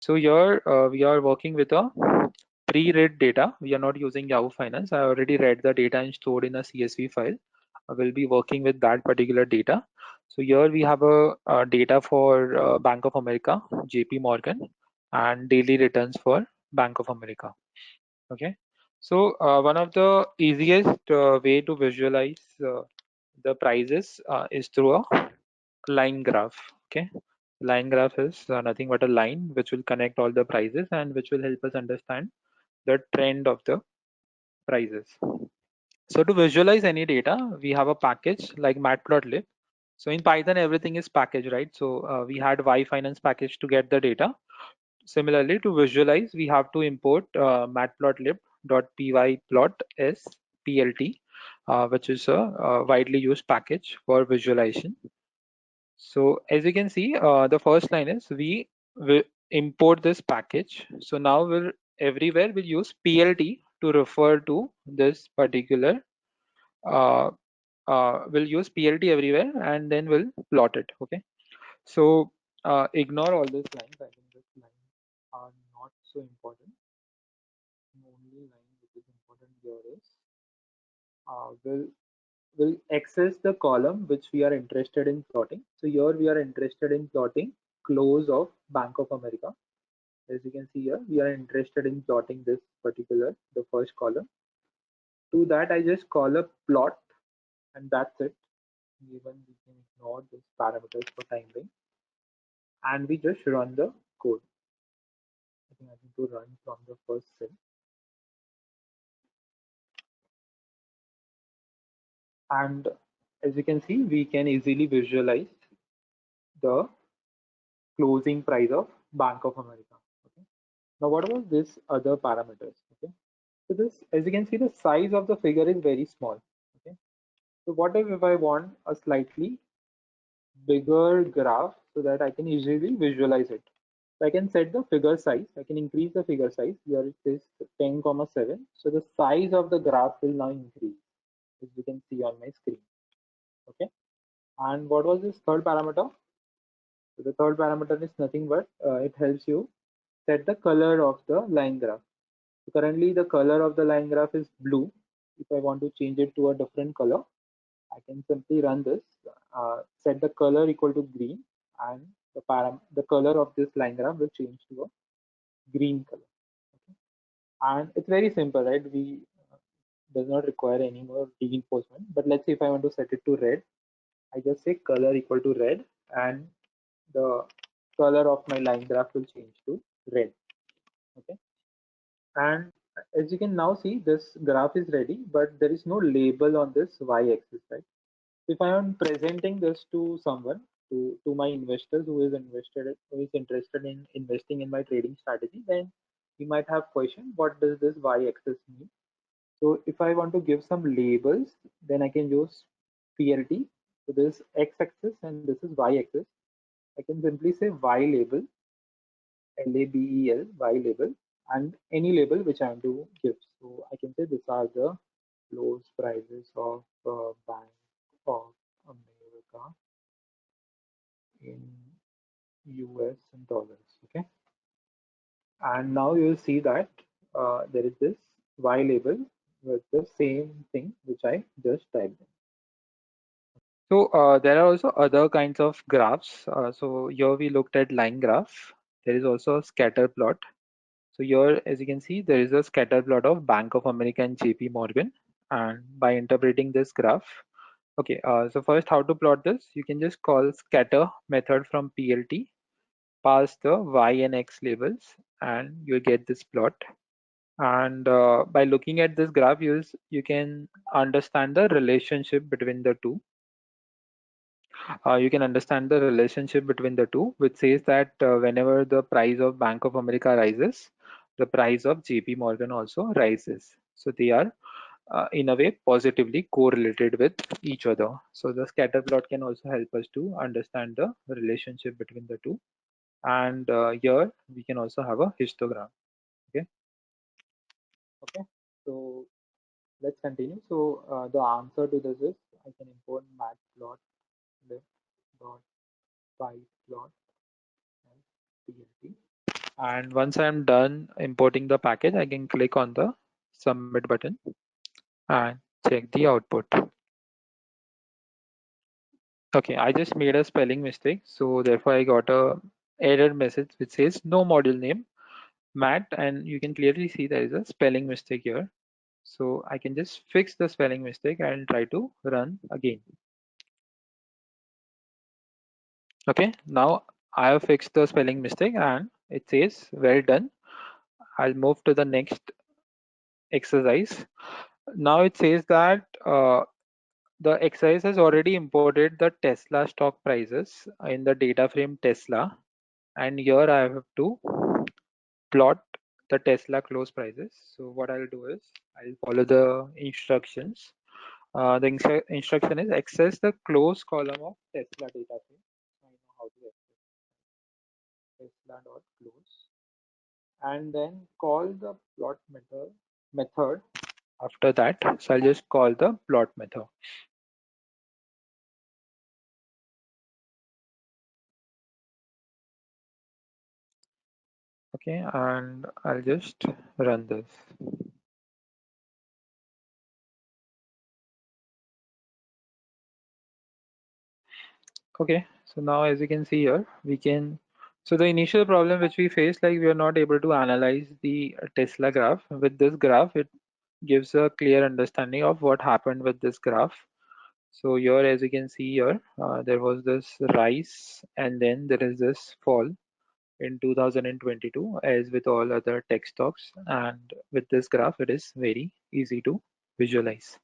So here we are working with a pre-read data. We are not using Yahoo Finance. I already read the data and stored in a CSV file. I will be working with that particular data. So here we have a data for Bank of America, JP Morgan, and daily returns for Bank of America. Okay. So one of the easiest way to visualize the prices is through a line graph. Okay. Line graph is nothing but a line which will connect all the prices and which will help us understand the trend of the prices. So to visualize any data, we have a package like Matplotlib. So in Python, everything is packaged, right? So we had Yfinance package to get the data. Similarly, to visualize, we have to import Matplotlib.py plot s plt, which is a widely used package for visualization. So as you can see, the first line is we will import this package. So now we'll everywhere we'll use plt to refer to this particular. Uh, we'll use plt everywhere and then we'll plot it. Okay. So ignore all these lines. I think these lines are not so important. The only line which is important here is we'll access the column which we are interested in plotting. So here we are interested in plotting close of Bank of America. As you can see here, we are interested in plotting this particular, the first column. To that, I just call a plot and that's it. Even we can ignore these parameters for time being. And we just run the code. I think I need to run from the first cell. And as you can see, we can easily visualize the closing price of Bank of America. Okay. Now, what about this other parameters? Okay. So this, as you can see, the size of the figure is very small. Okay. So what if I want a slightly bigger graph so that I can easily visualize it? So I can set the figure size. I can increase the figure size. Here it is 10,7. So the size of the graph will now increase, as you can see on my screen. Okay. And what was this third parameter? So the third parameter is nothing but it helps you set the color of the line graph. So currently the color of the line graph is blue. If I want to change it to a different color, I can simply run this, set the color equal to green, and the color of this line graph will change to a green color. Okay. And it's very simple, right? We does not require any more reinforcement. But let's say if I want to set it to red, I just say color equal to red, and the color of my line graph will change to red. Okay. And as you can now see, this graph is ready, but there is no label on this y-axis, right? If I am presenting this to someone, to my investors who is interested in investing in my trading strategy, then he might have question, what does this y-axis mean? So if I want to give some labels, then I can use PLT. So this is x-axis and this is y-axis. I can simply say y label, label, y label, and any label which I want to give. So I can say these are the close prices of Bank of America in US and dollars. Okay, and now you will see that there is this y label with the same thing which I just typed in. So there are also other kinds of graphs. So here we looked at line graph. There is also a scatter plot. So here, as you can see, there is a scatter plot of Bank of America and JP Morgan. And by interpreting this graph, okay, so first how to plot this? You can just call scatter method from PLT, pass the Y and X labels, and you'll get this plot. And by looking at this graph, you can understand the relationship between the two. You can understand the relationship between the two, which says that whenever the price of Bank of America rises, the price of JP Morgan also rises. So they are in a way positively correlated with each other. So the scatter plot can also help us to understand the relationship between the two. And here we can also have a histogram. Okay. Okay. So let's continue. So the answer to this is I can import matplotlib.py plot as PLT. And once I'm done importing the package, I can click on the submit button and check the output. Okay, I just made a spelling mistake, so therefore I got a error message which says no module name Matt, and you can clearly see there is a spelling mistake here. So I can just fix the spelling mistake and try to run again. Okay, now I have fixed the spelling mistake and it says well done. I'll move to the next exercise. Now it says that the exercise has already imported the Tesla stock prices in the data frame Tesla, and here I have to plot the Tesla close prices. So what I'll do is I'll follow the instructions. The instruction is access the close column of Tesla data frame. I know how to access Tesla.close, and then call the plot method after that. So I'll just call the plot method. Okay, and I'll just run this. Okay, so now as you can see here, so the initial problem which we faced, like we are not able to analyze the Tesla graph. With this graph, it gives a clear understanding of what happened with this graph. So here, as you can see here, there was this rise and then there is this fall in 2022, as with all other tech stocks. And with this graph, it is very easy to visualize.